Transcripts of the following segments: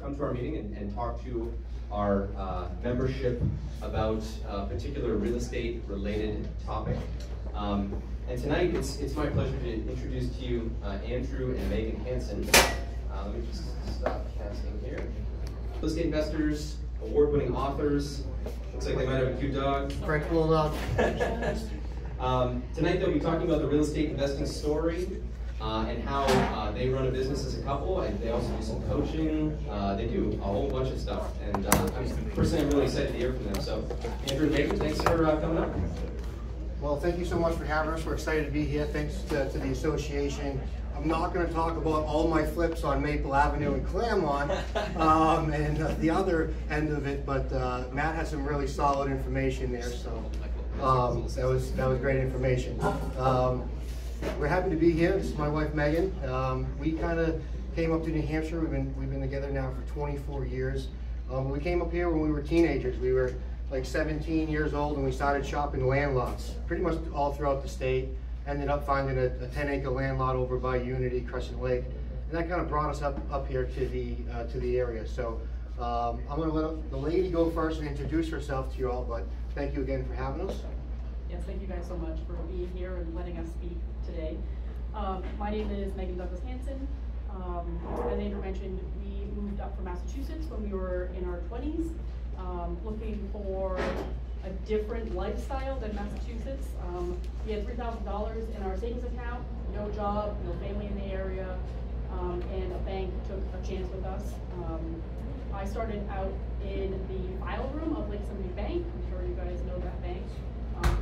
come to our meeting and talk to our membership about a particular real estate related topic. And tonight it's my pleasure to introduce to you Andrew and Meghan Hanson. Let me just stop casting here. Real estate investors, award-winning authors. Looks like they might have a cute dog. Frank Bulldog. Tonight they'll be talking about the real estate investing story and how they run a business as a couple, and they also do some coaching. They do a whole bunch of stuff, and personally I'm really excited to hear from them. So Andrew and Meghan, thanks for coming up. Well, thank you so much for having us. We're excited to be here. Thanks to the association. I'm not going to talk about all my flips on Maple Avenue in Claremont and the other end of it, but Matt has some really solid information there, so that was great information. We're happy to be here. This is my wife Meghan. We kind of came up to New Hampshire. We've been together now for 24 years. We came up here when we were teenagers. We were like 17 years old, and we started shopping land lots pretty much all throughout the state. Ended up finding a 10-acre land lot over by Unity, Crescent Lake, and that kind of brought us up here to the area. So I'm going to let the lady go first and introduce herself to you all, but thank you again for having us. Yes, thank you guys so much for being here and letting us speak today. My name is Meghan Douglas Hanson. As Andrew mentioned, we moved up from Massachusetts when we were in our 20s, looking for a different lifestyle than Massachusetts. We had $3,000 in our savings account, no job, no family in the area, and a bank took a chance with us. I started out in the file room of Lake Somebody Bank. I'm sure you guys know that bank.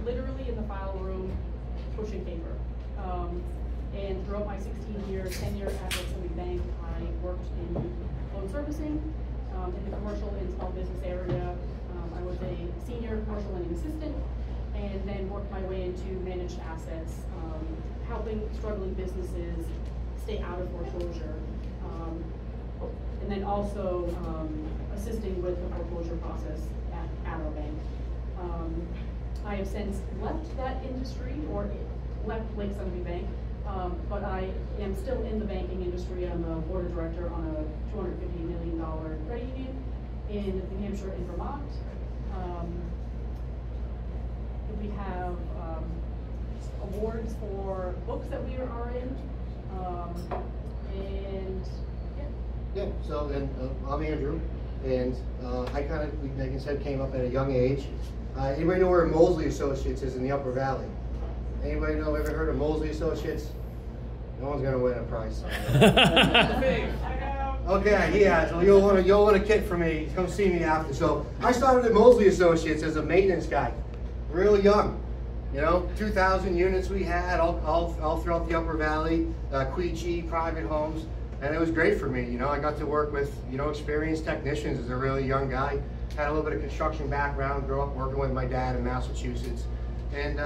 Literally in the file room, pushing paper. And throughout my 16-year tenure at Lake Somebody Bank, I worked in loan servicing, in the commercial and small business area. I was a senior commercial lending assistant, and then worked my way into managed assets, helping struggling businesses stay out of foreclosure, and then also assisting with the foreclosure process at our bank. I have since left that industry, or left Lake Somebody Bank, but I am still in the banking industry. I'm a board of director on a $250 million credit union in New Hampshire and Vermont. We have awards for books that we are in, and yeah. So then I'm Andrew, and I kind of, like Meghan said, came up at a young age. Anybody know where Mosley Associates is in the Upper Valley? Anybody know? Ever heard of Mosley Associates? No one's gonna win a prize. Okay, yeah. So you'll want a kit from me. Come see me after. So I started at Mosley Associates as a maintenance guy, real young. You know, 2,000 units we had all throughout the Upper Valley, Quechee, private homes, and it was great for me. You know, I got to work with experienced technicians as a really young guy. Had a little bit of construction background. Grew up working with my dad in Massachusetts. And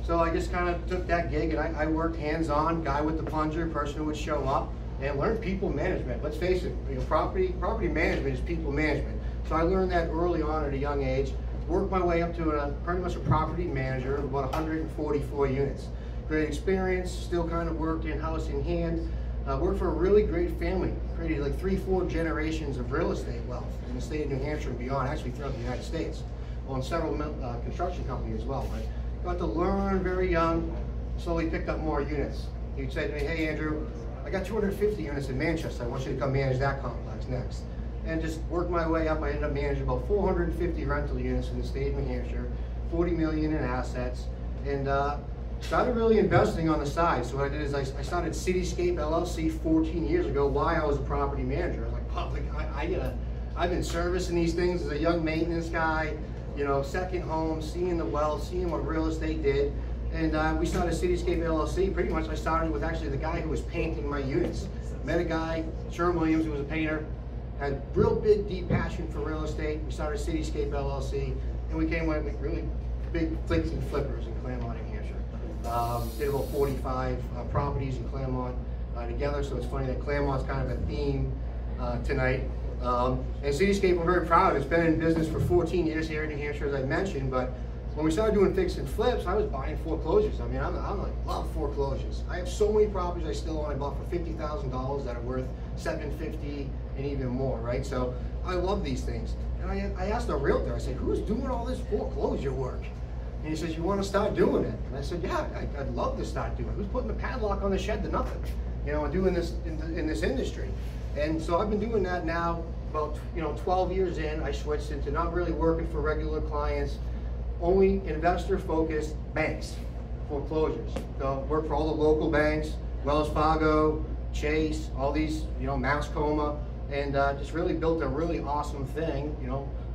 so I just kind of took that gig, and I worked hands-on, guy with the plunger, person who would show up, and learn people management. Let's face it, property management is people management. So I learned that early on at a young age. Worked my way up to pretty much a property manager of about 144 units. Great experience, still kind of worked in-house in hand. Worked for a really great family. Created like 3-4 generations of real estate wealth in the state of New Hampshire and beyond, actually throughout the United States. Owned several construction companies as well. But got to learn very young, slowly picked up more units. He'd say to me, hey Andrew, I got 250 units in Manchester. I want you to come manage that complex next. And just worked my way up. I ended up managing about 450 rental units in the state of New Hampshire, 40 million in assets, and started really investing on the side. So what I did is I started Cityscape LLC 14 years ago while I was a property manager. I was like, public, I've been servicing these things as a young maintenance guy, second home, seeing the wealth, seeing what real estate did. And we started Cityscape LLC. Pretty much I started with actually the guy who was painting my units. Met a guy, Sherwin-Williams, who was a painter, had real big, deep passion for real estate. We started Cityscape LLC, and we came with really big flicks and flippers in Claremont, New Hampshire. Did about 45 properties in Claremont together, so it's funny that Claremont's kind of a theme tonight. And Cityscape, we're very proud. It's been in business for 14 years here in New Hampshire, as I mentioned, but when we started doing fix and flips, I was buying foreclosures. I mean, I'm like, love foreclosures. I have so many properties I still own. I bought for $50,000 that are worth 750 and even more, right? So I love these things. And I asked a realtor, I said, who's doing all this foreclosure work? And he says, you want to start doing it? And I said, yeah, I'd love to start doing it. Who's putting the padlock on the shed to nothing? You know, and doing this in this industry. And so I've been doing that now about 12 years in. I switched into not really working for regular clients, only investor-focused banks, foreclosures. So work for all the local banks, Wells Fargo, Chase, all these, Mascoma, and just really built a really awesome thing,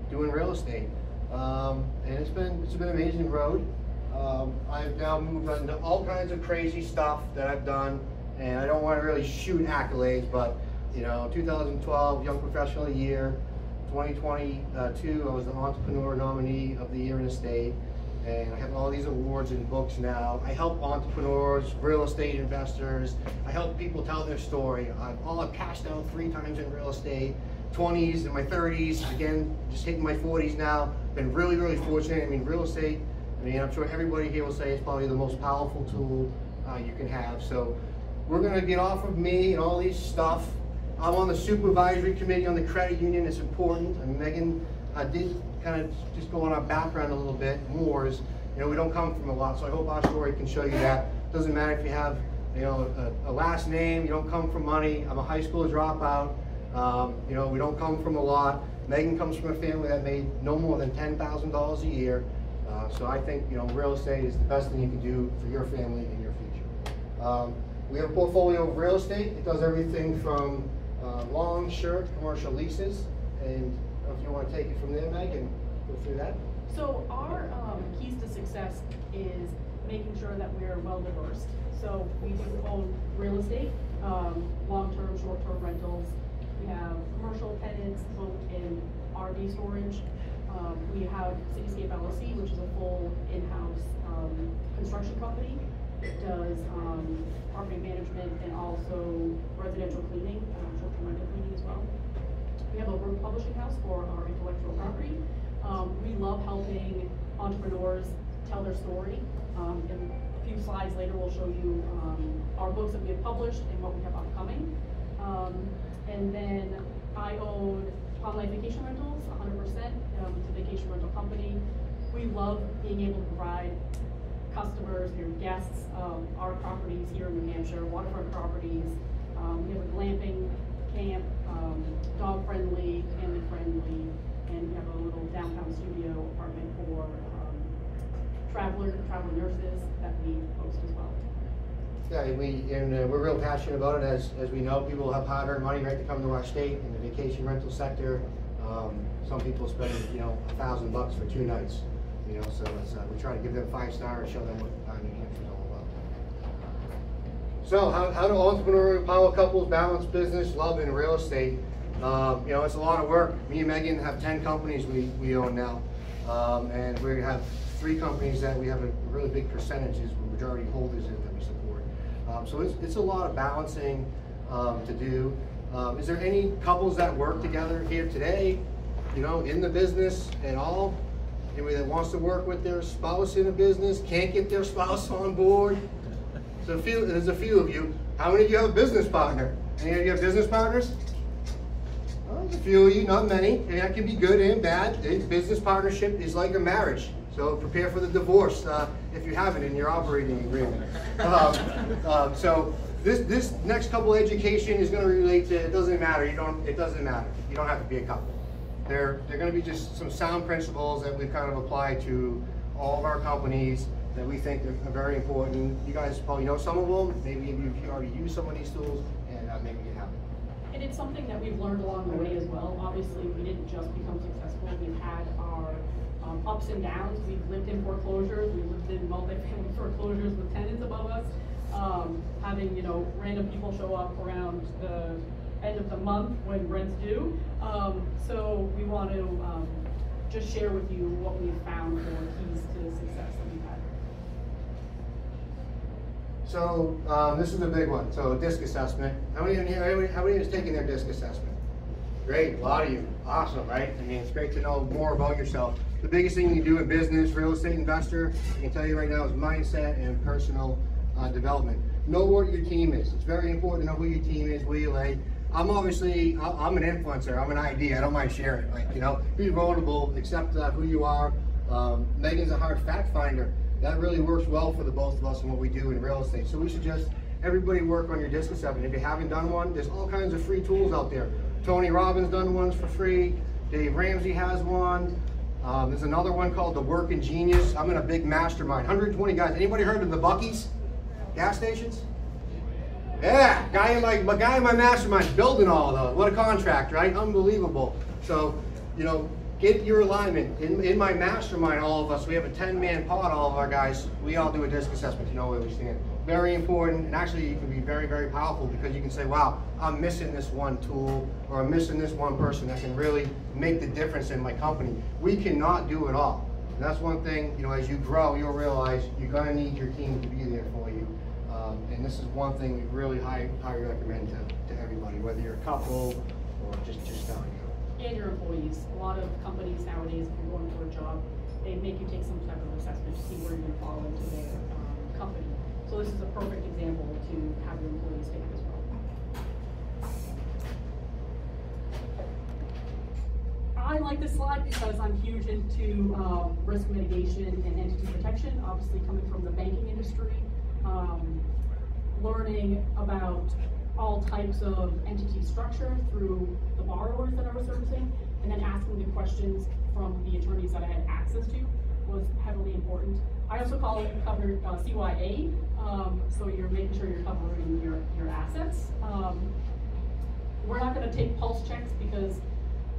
doing real estate. And it's been an amazing road. I've now moved on to all kinds of crazy stuff that I've done, and I don't want to really shoot accolades, but 2012 Young Professional of the Year, 2022 I was the Entrepreneur Nominee of the Year in the state, and I have all these awards and books now. I help entrepreneurs, real estate investors. I help people tell their story. I've cashed out 3 times in real estate, 20s and my 30s, again, just hitting my 40s now. Been really, really fortunate. I mean, real estate, I'm sure everybody here will say it's probably the most powerful tool you can have. So we're gonna get off of me and all these stuff. I'm on the supervisory committee on the credit union. It's important. And Megan did kind of just go on our background a little bit more. Is we don't come from a lot, so I hope our story can show you that. Doesn't matter if you have a last name. You don't come from money. I'm a high school dropout. We don't come from a lot. Megan comes from a family that made no more than $10,000 a year. So I think real estate is the best thing you can do for your family and your future. We have a portfolio of real estate. It does everything from long, short, commercial leases. And if you want to take it from there, Meg, and go through that. So our keys to success is making sure that we're well diversified. So we do own real estate, long-term, short-term rentals. We have commercial tenants, boat and RV storage. We have Cityscape LLC, which is a full in-house construction company. It does property management and also residential cleaning, short-term rental cleaning as well. We have a work publishing house for our intellectual property. We love helping entrepreneurs tell their story. In a few slides later, we'll show you our books that we have published and what we have upcoming. And then I own Palm Life Vacation Rentals, 100%. It's a vacation rental company. We love being able to provide customers, your guests, our properties here in New Hampshire, waterfront properties. We have a glamping camp, dog friendly, family friendly, and we have a little downtown studio apartment for traveler nurses that we host as well. Yeah, we're real passionate about it. As we know, people have hard-earned money, right, to come to our state in the vacation rental sector. Some people spend $1,000 for 2 nights. So it's, we try to give them 5-star and show them what New Hampshire's all about. So how do entrepreneurial power couples balance business, love, and real estate? It's a lot of work. Me and Megan have 10 companies we own now, and we have 3 companies that we have a really big percentages, majority holders in that we support. So it's a lot of balancing to do. Is there any couples that work together here today, in the business at all? Anybody that wants to work with their spouse in a business, can't get their spouse on board? So there's a few of you. How many of you have a business partner? Any of you have business partners? Well, there's a few of you, not many. And that can be good and bad. A business partnership is like a marriage. So prepare for the divorce if you haven't in your operating agreement. So this next couple education is going to relate to, it doesn't matter. It doesn't matter. You don't have to be a couple. They're going to be just some sound principles that we've kind of applied to all of our companies that we think are very important. You guys probably know some of them. Maybe you've already used some of these tools, and maybe you haven't. And it's something that we've learned along the way as well. Obviously, we didn't just become successful. We've had our ups and downs. We've lived in foreclosures. We've lived in multifamily foreclosures with tenants above us. Having random people show up around the end of the month when rent's due. So we want to just share with you what we've found for keys to success that we've had. So this is a big one. So DISC assessment. How many is taking their DISC assessment? Great, a lot of you. Awesome, right? I mean, it's great to know more about yourself. The biggest thing you can do in business, real estate investor, I can tell you right now, is mindset and personal development. Know what your team is. It's very important to know who your team is, where you lay. I'm obviously, I'm an influencer, I'm an ID, I don't mind sharing, like, you know, be vulnerable, accept who you are. Megan's a hard fact finder. That really works well for the both of us and what we do in real estate. So we should just, everybody work on your discus oven. If you haven't done one, there's all kinds of free tools out there. Tony Robbins done ones for free. Dave Ramsey has one. There's another one called the Working Genius. I'm in a big mastermind, 120 guys. Anybody heard of the Buc-ee's gas stations? Yeah, guy in my mastermind building all of those. What a contract, right? Unbelievable. So, you know, get your alignment. In my mastermind, all of us, we have a 10-man pod, all of our guys. We all do a disc assessment to know where we stand. Very important, and actually it can be very, very powerful because you can say, wow, I'm missing this one tool, or I'm missing this one person that can really make the difference in my company. We cannot do it all. And that's one thing, you know, as you grow, you'll realize you're gonna need your team to be there for you. And this is one thing we really highly recommend to everybody, whether you're a couple or just starting out. And your employees. A lot of companies nowadays, if you're going for a job, they make you take some type of assessment to see where you're going to fall into their company. So this is a perfect example to have your employees take as well. I like this slide because I'm huge into risk mitigation and entity protection, obviously coming from the banking industry. Learning about all types of entity structure through the borrowers that I was servicing, and then asking the questions from the attorneys that I had access to was heavily important. I also covered CYA, so you're making sure you're covering your assets. We're not going to take pulse checks because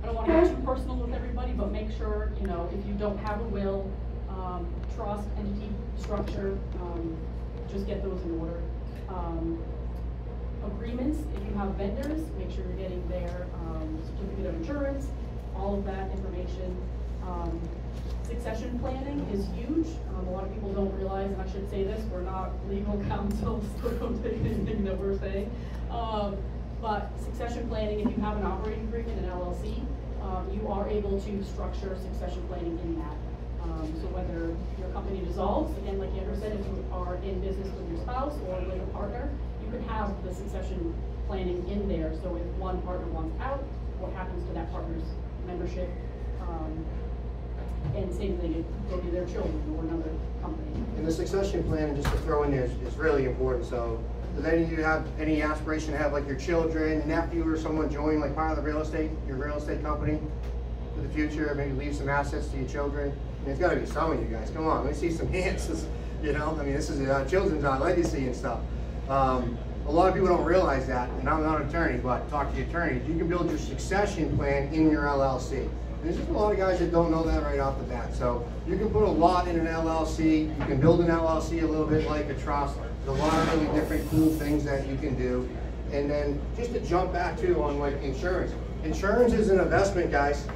I don't want to get too personal with everybody, but make sure, you know, if you don't have a will, trust, entity structure, just get those in order. Agreements, if you have vendors, make sure you're getting their certificate of insurance, all of that information. Succession planning is huge. A lot of people don't realize, and I should say this, we're not legal counsel, so don't take anything that we're saying. But succession planning, if you have an operating agreement, an LLC, you are able to structure succession planning in that. So whether your company dissolves, again, like Andrew said, if you are in business with your spouse or with a partner, you can have the succession planning in there. So if one partner wants out, what happens to that partner's membership? And same thing, go to their children or another company. And the succession plan, just to throw in there, is really important. So does any of you have any aspiration to have like your children, nephew, or someone join like part of the your real estate company for the future? Maybe leave some assets to your children. I mean, it's got to be some of you guys. Come on, let me see some hands. You know, I mean, this is children's legacy and stuff. A lot of people don't realize that, and I'm not an attorney, but talk to your attorneys. You can build your succession plan in your LLC. And there's just a lot of guys that don't know that right off the bat. So you can put a lot in an LLC. You can build an LLC a little bit like a trust. There's a lot of really different cool things that you can do. And then just to jump back to on like insurance. Insurance is an investment, guys.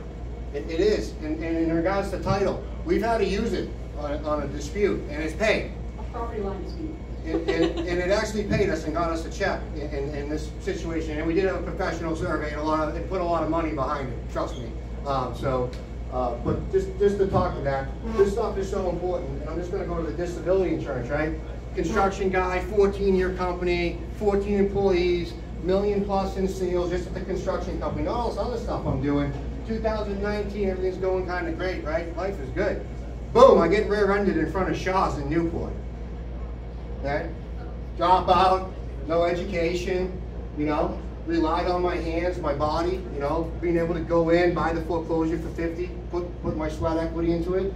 It is. And in regards to title, we've had to use it on a dispute, and it's paid. A property line dispute. And it actually paid us and got us a check in this situation. And we did have a professional survey, and it put a lot of money behind it. Trust me. But just to talk to that, this stuff is so important. And I'm just going to go to the disability insurance, right? Construction guy, 14-year company, 14 employees, $1 million+ in sales just at the construction company. All this other stuff I'm doing. 2019, everything's going kind of great, right? Life is good. Boom, I get rear-ended in front of Shaw's in Newport. Okay? Drop out, no education, you know, relied on my hands, my body, you know, being able to go in, buy the foreclosure for 50, put my sweat equity into it.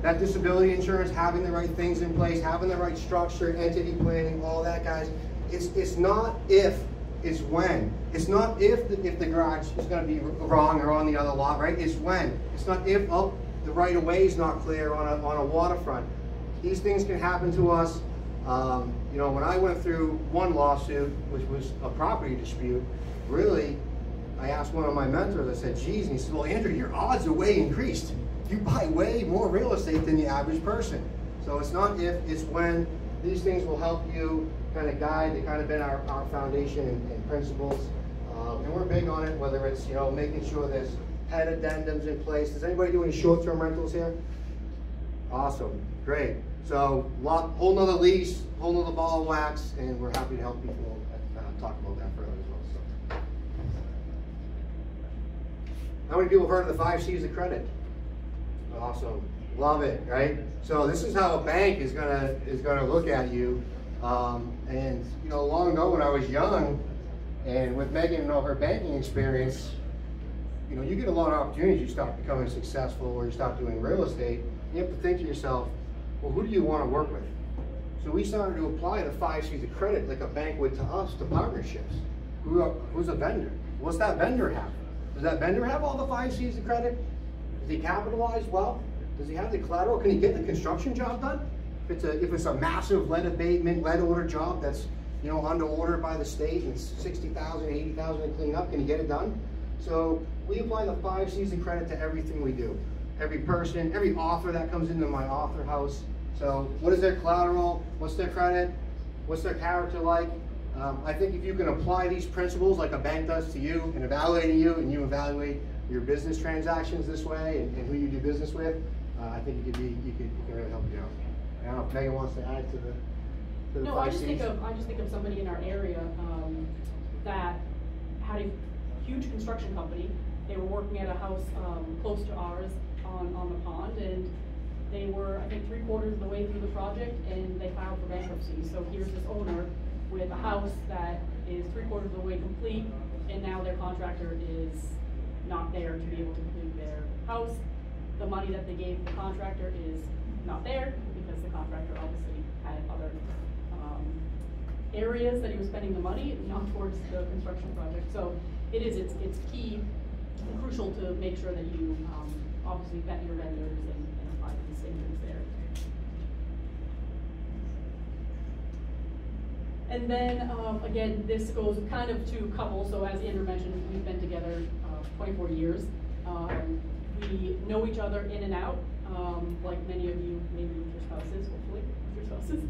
That disability insurance, having the right things in place, having the right structure, entity planning, all that, guys. It's not if, it's when. It's not if the garage is going to be wrong or on the other lot, right? It's when. It's not if, oh, the right of way is not clear on a waterfront. These things can happen to us. You know, when I went through one lawsuit, which was a property dispute, really, I asked one of my mentors, I said, geez, and he said, well, Andrew, your odds are way increased. You buy way more real estate than the average person. So it's not if, it's when. These things will help you kind of guide. They kind of been our foundation and principles. And we're big on it, whether it's, you know, making sure there's head addendums in place. Does anybody do any short-term rentals here? Awesome, great. So whole nother lease, whole nother ball of wax, and we're happy to help people talk about that further as well. So. How many people have heard of the 5 C's of credit? Awesome, love it, right? So this is how a bank is gonna look at you. And you know, long ago when I was young, and with Meghan and all her banking experience, you know, you get a lot of opportunities. You start becoming successful, or you start doing real estate. You have to think to yourself, well, who do you want to work with? So we started to apply the 5 C's of credit like a bank would to us, to partnerships. Who's a vendor? What's that vendor have? Does that vendor have all the 5 C's of credit? Does he capitalize well? Does he have the collateral? Can he get the construction job done? If it's a massive lead abatement, lead order job that's, you know, under order by the state and it's $60,000, $80,000 to clean up, can he get it done? So we apply the 5 C's of credit to everything we do. Every person, every author that comes into my author house. So what is their collateral? What's their credit? What's their character like? I think if you can apply these principles like a bank does to you and evaluating you, and you evaluate your business transactions this way and who you do business with, I think you can really help you out. I don't know if Meghan wants to add to the No, I just think of somebody in our area that had a huge construction company. They were working at a house close to ours on the pond, and they were, I think, 3/4 of the way through the project, and they filed for bankruptcy. So here's this owner with a house that is 3/4 of the way complete, and now their contractor is not there to be able to complete their house. The money that they gave the contractor is not there because the contractor obviously had other areas that he was spending the money, not towards the construction project. So it's key and crucial to make sure that you obviously vet your vendors and apply these standards there. And then again, this goes kind of to couples. So as Andrew mentioned, we've been together 24 years. We know each other in and out, like many of you, maybe with your spouses, hopefully with your spouses.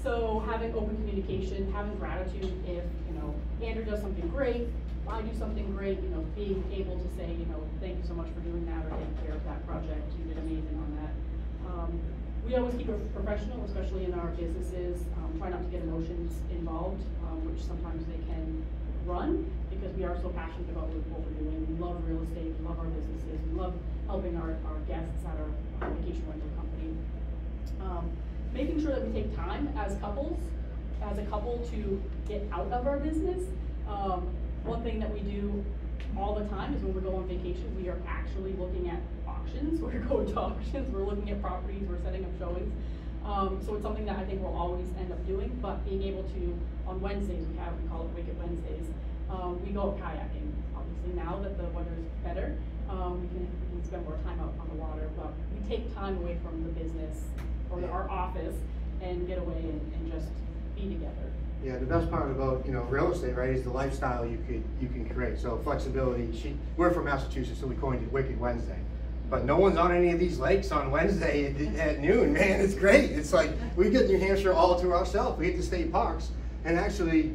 So having open communication, having gratitude if, you know, Andrew does something great, I do something great, you know, being able to say, you know, thank you so much for doing that, or taking care of that project, you did amazing on that. We always keep it professional, especially in our businesses. Try not to get emotions involved, which sometimes they can run, because we are so passionate about what we're doing. We love real estate, we love our businesses, we love helping our guests at our vacation rental company. Making sure that we take time as a couple to get out of our business. One thing that we do all the time is when we go on vacation, we are actually looking at auctions. We're going to auctions, we're looking at properties, we're setting up showings. So it's something that I think we'll always end up doing, but being able to, on Wednesdays, we call it Wicked Wednesdays, we go out kayaking. Obviously now that the weather is better, we can spend more time out on the water, but we take time away from the business or our office and get away and just be together. Yeah, the best part about, you know, real estate, right, is the lifestyle you can create. So flexibility. We're from Massachusetts, so we coined it Wicked Wednesday. But no one's on any of these lakes on Wednesday at noon, man. It's great. It's like we get New Hampshire all to ourselves. We hit the state parks, and actually,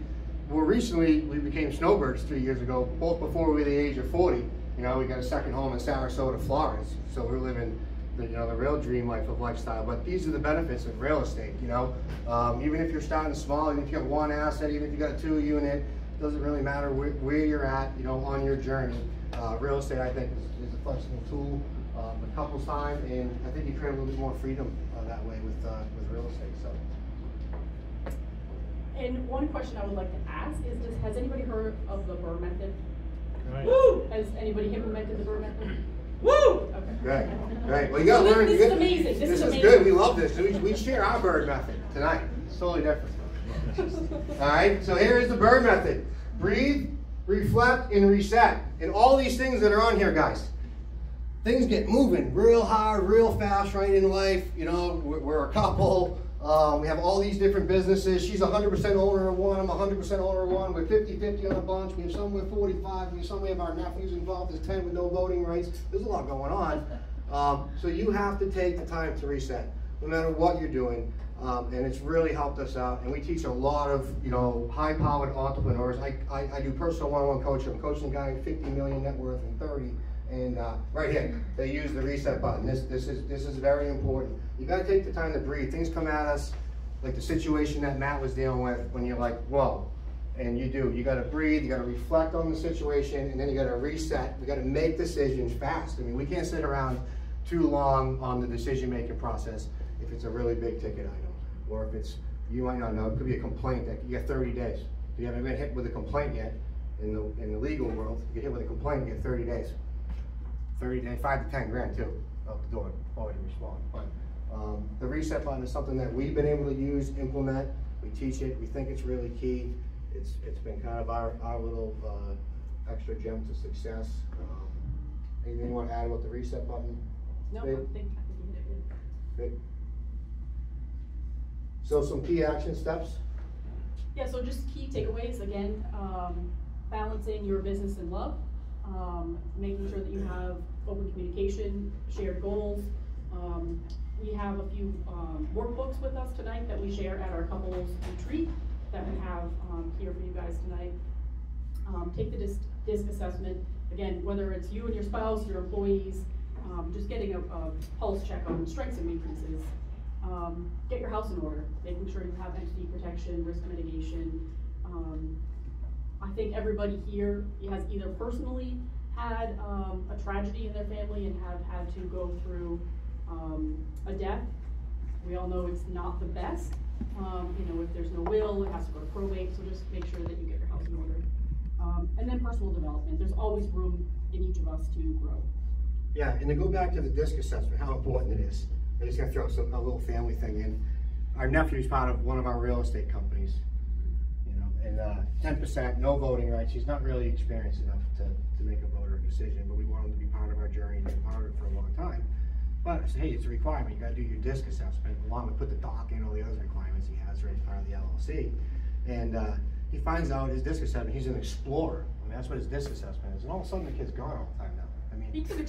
we became snowbirds 3 years ago, both before we were the age of 40. You know, we got a second home in Sarasota, Florida. So we're living the real dream life of lifestyle. But these are the benefits of real estate. You know, even if you're starting small, even if you have one asset, even if you got a 2-unit, doesn't really matter where you're at. You know, on your journey. Real estate, I think, is a flexible tool. A couple's time, and I think you create a little bit more freedom that way with real estate. So. And one question I would like to ask is, has anybody heard of the BRRRR method? Right. Woo! Has anybody implemented the BRRRR method? Woo! Okay. Right. Well, you got to learn. This is amazing. This is amazing. Good. We love this. We share our BRRRR method tonight. It's totally different. All right. So here is the BRRRR method: breathe, reflect, and reset. And all these things that are on here, guys. Things get moving real hard, real fast, right, in life. You know, we're a couple. We have all these different businesses. She's 100% owner of one. I'm 100% owner of one. We're 50-50 on a bunch. We have some with 45. We have some. We have our nephews involved. There's 10 with no voting rights. There's a lot going on. So you have to take the time to reset, no matter what you're doing. And it's really helped us out. And we teach a lot of, you know, high-powered entrepreneurs. I do personal one-on-one coaching. I'm coaching a guy 50 million net worth and 30. And right here, they use the reset button. This is very important. You got to take the time to breathe. Things come at us, like the situation that Matt was dealing with, when you're like, whoa, And you got to breathe, you got to reflect on the situation, and then you got to reset. We got to make decisions fast. I mean, we can't sit around too long on the decision-making process if it's a really big ticket item, or if it's, you might not know, it could be a complaint that you get 30 days. If you haven't been hit with a complaint yet in the legal world, you get hit with a complaint, you get 30 days. 30 days, 5 to 10 grand too, out the door, before you respond. But the reset button is something that we've been able to use, implement. We teach it. We think it's really key. It's been kind of our little extra gem to success. Anything you want to add about the reset button? No, I think you hit it good. Good. So some key action steps. Yeah, so just key takeaways, again, balancing your business and love, making sure that you have open communication, shared goals. We have a few workbooks with us tonight that we share at our couples retreat that we have here for you guys tonight. Take the DISC assessment. Again, whether it's you and your spouse, your employees, just getting a pulse check on strengths and weaknesses. Get your house in order, making sure you have entity protection, risk mitigation. I think everybody here has either personally had a tragedy in their family and have had to go through a death. We all know it's not the best. You know, if there's no will, it has to go to probate, so just make sure that you get your house in order. And then personal development. There's always room in each of us to grow. Yeah, and to go back to the DISC assessment, how important it is. I'm just gonna throw a little family thing in. Our nephew's part of one of our real estate companies, you know, and 10%, no voting rights. He's not really experienced enough to make a voter decision, but we want him to be part of our journey and be part of it for a long time. But I said, hey, it's a requirement. You gotta do your DISC assessment, along with put the doc in, all the other requirements he has right as part of the LLC. And he finds out his DISC assessment, he's an explorer. I mean, that's what his DISC assessment is. And all of a sudden the kid's gone all the time now. I mean, He took it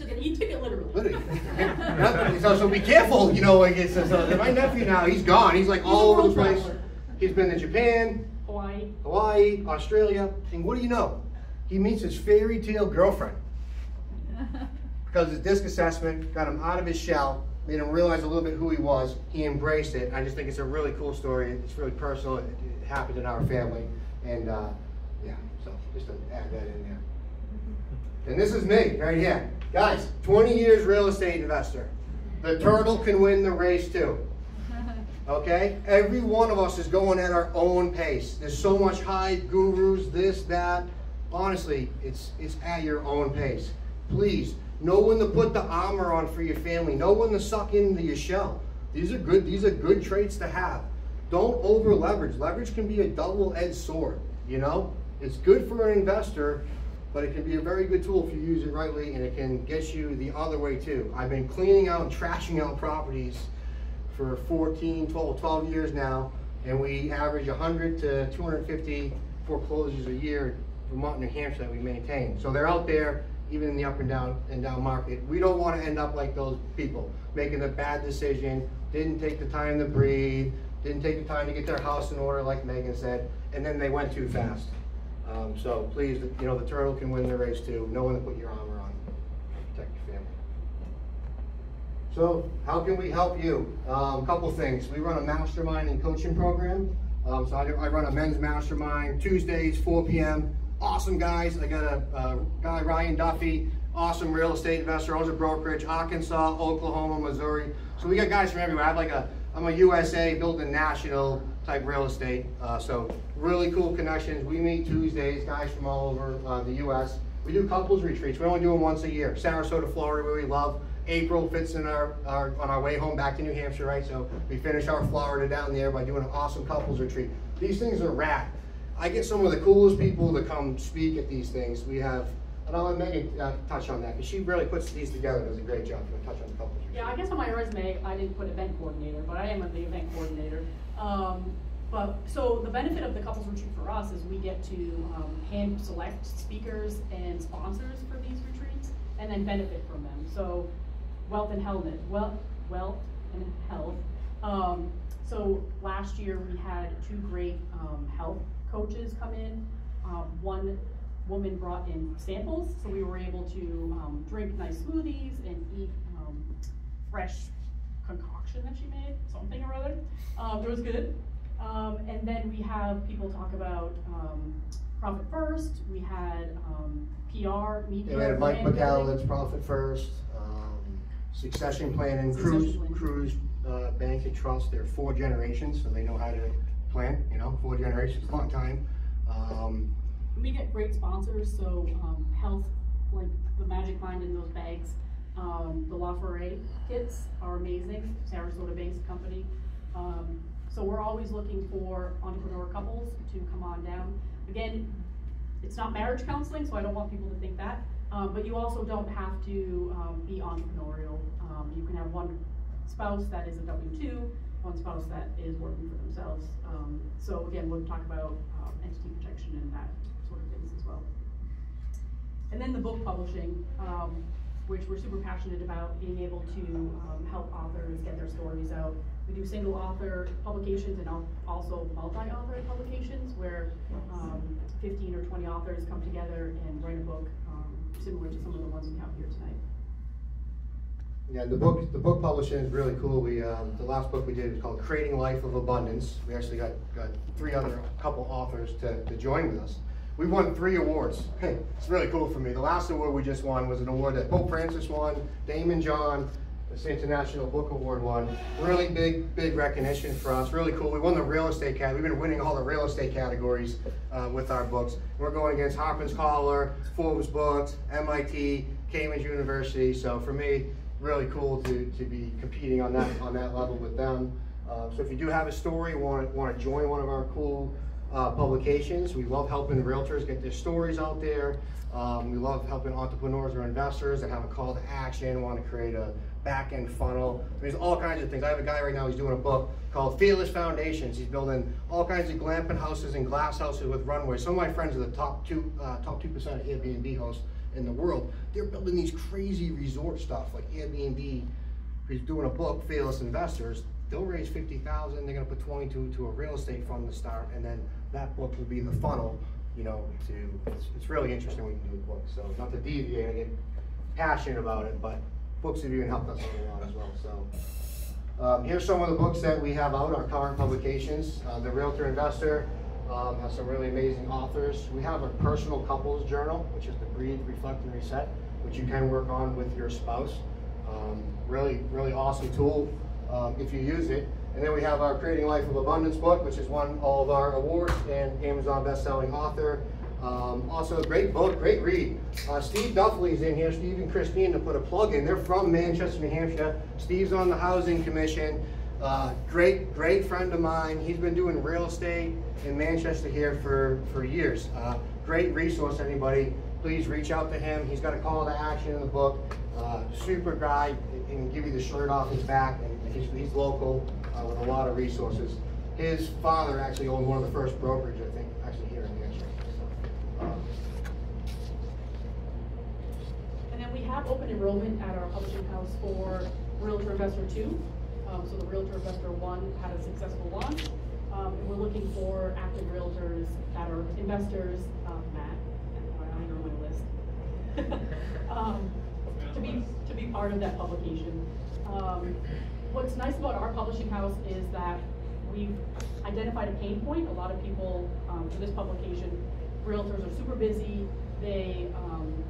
literally. Literally. So be careful, you know, like it's my nephew now, he's gone. He's like all over the place. He's been to Japan, Hawaii, Australia, and what do you know? He meets his fairy tale girlfriend. Because his DISC assessment got him out of his shell, made him realize a little bit who he was. He embraced it. I just think it's a really cool story. It's really personal. It happened in our family. And yeah, so just to add that in there. And this is me right here. Guys, 20 years real estate investor. The turtle can win the race too. Okay? Every one of us is going at our own pace. There's so much hype, gurus, this, that. Honestly, it's at your own pace. Please, know when to put the armor on for your family. Know when to suck into your shell. These are good traits to have. Don't over leverage. Leverage can be a double-edged sword, you know? It's good for an investor, but it can be a very good tool if you use it rightly, and it can get you the other way too. I've been cleaning out and trashing out properties for 12 years now, and we average 100 to 250 foreclosures a year in Vermont, New Hampshire that we maintain. So they're out there, even in the up and down market. We don't want to end up like those people, making a bad decision, didn't take the time to breathe, didn't take the time to get their house in order, like Megan said, and then they went too fast. So please, you know, the turtle can win the race too. Know when to put your armor on, protect your family. So how can we help you? A couple things. We run a mastermind and coaching program. So I run a men's mastermind Tuesdays, 4 p.m. Awesome guys. I got a guy, Ryan Duffy, awesome real estate investor, owns a brokerage, Arkansas, Oklahoma, Missouri. So we got guys from everywhere. I'm a USA building national type real estate. So really cool connections. We meet Tuesdays, guys from all over the US. We do couples retreats. We only do them once a year. Sarasota, Florida, where we love. April fits in on our way home back to New Hampshire, right? So we finish our Florida down there by doing an awesome couples retreat. These things are rad. I get some of the coolest people to come speak at these things. We have, and I'll let Megan touch on that, because she really puts these together, does a great job. You want to touch on the couples retreat? Yeah, I guess on my resume, I didn't put event coordinator, but I am the event coordinator. So the benefit of the couples retreat for us is we get to hand select speakers and sponsors for these retreats, and then benefit from them. So wealth and health. So last year we had 2 great health coaches come in. One woman brought in samples, so we were able to drink nice smoothies and eat fresh concoction that she made, something or other. It was good. And then we have people talk about profit first. We had PR, media. We had Mike brand building. McAllen's Profit First, succession planning, Succession Cruise Bank and Trust. They're 4 generations, so they know how to plan. 4 generations, a long time. We get great sponsors, so health, like the Magic Mind in those bags. The Lefebvre kits are amazing, Sarasota-based company. So we're always looking for entrepreneur couples to come on down. Again, it's not marriage counseling, so I don't want people to think that. But you also don't have to be entrepreneurial. You can have one spouse that is a W-2, one spouse that is working for themselves. So again, we'll talk about entity protection and that sort of things as well. And then the book publishing, which we're super passionate about, being able to help authors get their stories out. We do single author publications and also multi-author publications where 15 or 20 authors come together and write a book similar to some of the ones we have here tonight. Yeah, the book publishing is really cool. We the last book we did is called Creating Life of Abundance. We actually got 3 other couple authors to join with us. We won 3 awards. It's really cool for me. The last award we just won was an award that Pope Francis won, Damon John, this International Book Award won. Really big recognition for us. Really cool. We won the real estate category. We've been winning all the real estate categories with our books. We're going against Harper's Collar, Forbes Books, MIT, Cambridge University. So for me, really cool to be competing on that level with them. So if you do have a story, want to join one of our cool publications, we love helping realtors get their stories out there. We love helping entrepreneurs or investors that have a call to action, want to create a back-end funnel. There's all kinds of things. I have a guy right now, he's doing a book called Fearless Foundations. He's building all kinds of glamping houses and glass houses with runways. Some of my friends are the top 2% of Airbnb hosts in the world. They're building these crazy resort stuff like Airbnb. He's doing a book, Fearless Investors. They'll raise $50,000. They're going to put 22 to a real estate fund to start, and then that book will be the funnel. It's really interesting when you can do a book. So not to deviate, I get passionate about it, but books have even helped us out a lot as well. So here's some of the books that we have out, our current publications. The Realtor Investor has some really amazing authors. We have a personal couples journal, which is the Breathe, Reflect, and Reset, which you can work on with your spouse. Really awesome tool if you use it. And then we have our Creating Life of Abundance book, which has won all of our awards and Amazon best-selling author. Also a great book, great read. Steve Duffley's in here, Steve and Christine, to put a plug in. They're from Manchester, New Hampshire. Steve's on the Housing Commission. Great friend of mine. He's been doing real estate in Manchester here for years. Great resource, anybody. Please reach out to him. He's got a call to action in the book. Super guy. He can give you the shirt off his back. And he's local with a lot of resources. His father actually owned one of the first brokerage, I think, actually here in Manchester. And then we have open enrollment at our publishing house for Realtor Investor 2. So the Realtor Investor 1 had a successful launch. And we're looking for active realtors that are investors, Matt, you're on my list, to be part of that publication. What's nice about our publishing house is that we've identified a pain point. A lot of people, for this publication, realtors are super busy, they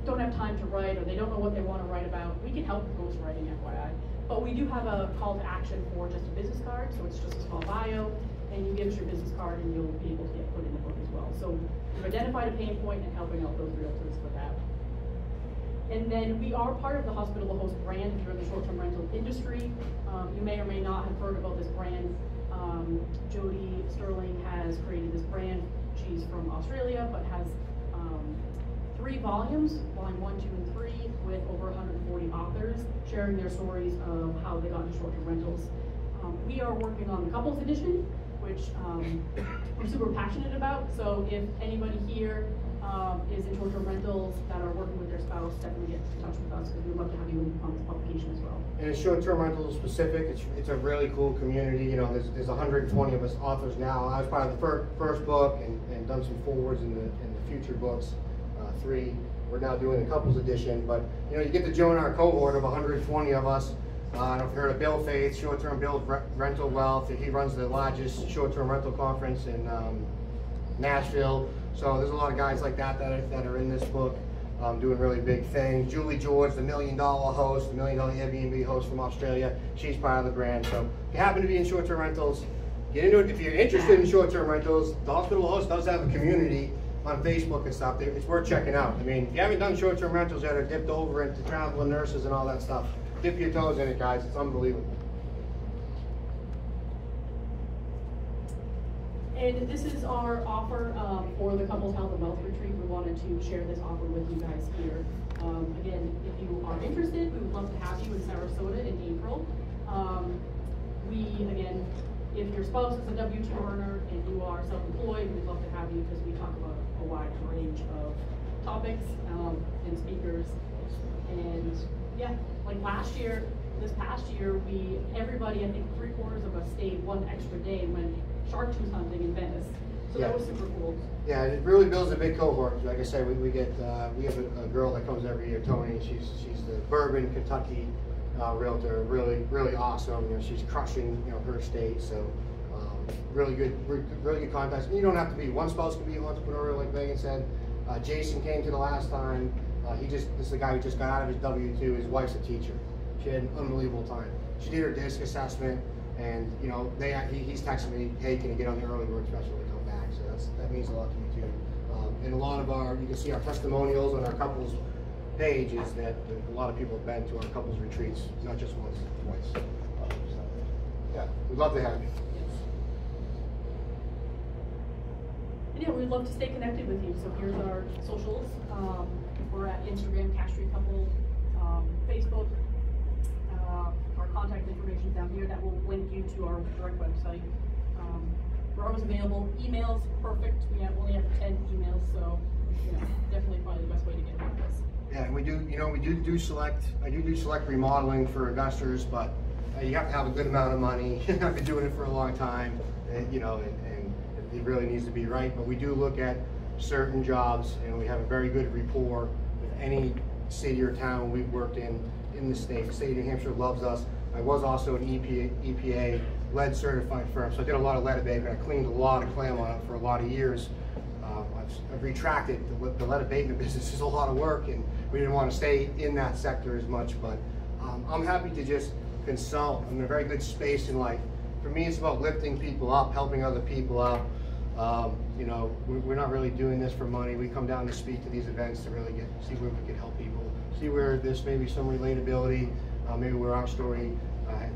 don't have time to write, or they don't know what they want to write about. We can help with ghostwriting, FYI. But we do have a call to action for just a business card, so it's just a small bio, and you give us your business card and you'll be able to get put in the book as well. So we've identified a pain point and helping out those realtors with that. And then we are part of the Hospital to Host brand if you're in the short-term rental industry. You may or may not have heard about this brand. Jody Sterling has created this brand. She's from Australia, but has 3 volumes, volume 1, 2, and 3, with over 140 authors sharing their stories of how they got into short-term rentals. We are working on the couples edition, which I'm super passionate about. So if anybody here is in short-term rentals that are working with their spouse, definitely get in touch with us because we'd love to have you on this publication as well. And it's short-term rental specific. It's a really cool community. There's 120 of us authors now. I was part of the first book and done some forwards in the future books, 3. We're now doing the couples edition, but you get to join our cohort of 120 of us. I don't know if you've heard of Bill Faith, Short-Term Rental Wealth. He runs the largest short-term rental conference in Nashville. So there's a lot of guys like that that are in this book doing really big things. Julie George, the $1 Million host, the $1 Million Airbnb host from Australia. She's part of the brand. So if you happen to be in short-term rentals, get into it. If you're interested in short-term rentals, the Hospital Host does have a community on Facebook and stuff. It's worth checking out. I mean, if you haven't done short-term rentals yet or dipped over into travel and nurses and all that stuff, dip your toes in it, guys. It's unbelievable. And this is our offer for the Couples Health and Wealth Retreat. We wanted to share this offer with you guys here. Again, if you are interested, we would love to have you in Sarasota in April. Again, if your spouse is a W-2 earner and you are self-employed, we'd love to have you because we talk about a wide range of topics and speakers. And yeah, like this past year, everybody, I think 3/4 of us stayed one extra day and went shark tooth hunting in Venice. So yeah, that was super cool. Yeah, it really builds a big cohort. Like I said, we have a girl that comes every year, Tony. She's the Bourbon, Kentucky realtor. Really awesome. You know, she's crushing her state. So really good contacts. And you don't have to be one spouse can be entrepreneurial, like Megan said. Jason came to the last time. This is the guy who just got out of his W-2. His wife's a teacher. She had an unbelievable time. She did her DISC assessment, and he's texting me, hey, can you get on the early bird special to come back? So that means a lot to me too. And a lot of you can see our testimonials on our couples page is that a lot of people have been to our couples retreats, not just once, twice. Yeah, we'd love to have you. And yeah, we'd love to stay connected with you. So here's our socials. We're at Instagram, Cash Street Couple, Facebook. Our contact information down here that will link you to our direct website. We're always available. Emails, perfect. We only have 10 emails, so definitely probably the best way to get with us. Yeah, and we do select. I do select remodeling for investors, but you have to have a good amount of money. I've been doing it for a long time, and it really needs to be right. But we do look at certain jobs, and we have a very good rapport with any city or town we've worked in the state. The state of New Hampshire loves us. I was also an EPA lead certified firm, so I did a lot of lead abatement. I cleaned a lot of clam on it for a lot of years. I've retracted. The lead abatement business is a lot of work, and we didn't want to stay in that sector as much, but I'm happy to just consult. I'm in a very good space in life. For me, it's about lifting people up, helping other people up. We're not really doing this for money. We come down to speak to these events to really see where we can help people, see where there's maybe some relatability, maybe where our story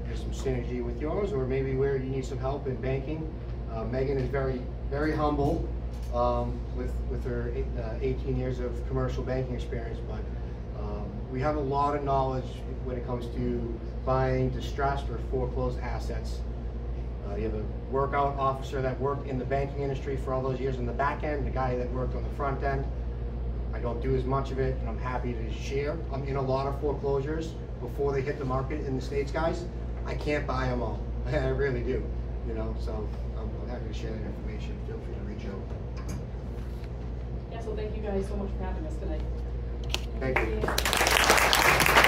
there's some synergy with yours, or maybe where you need some help in banking. Megan is very humble with her 18 years of commercial banking experience, but we have a lot of knowledge when it comes to buying distressed or foreclosed assets. You have a workout officer that worked in the banking industry for all those years in the back end, the guy that worked on the front end. I don't do as much of it, and I'm happy to share. I'm in a lot of foreclosures before they hit the market in the States, guys. I can't buy them all. I really do, so I'm happy to share that information. Feel free to reach out. Yeah, so thank you guys so much for having us tonight. Thank you.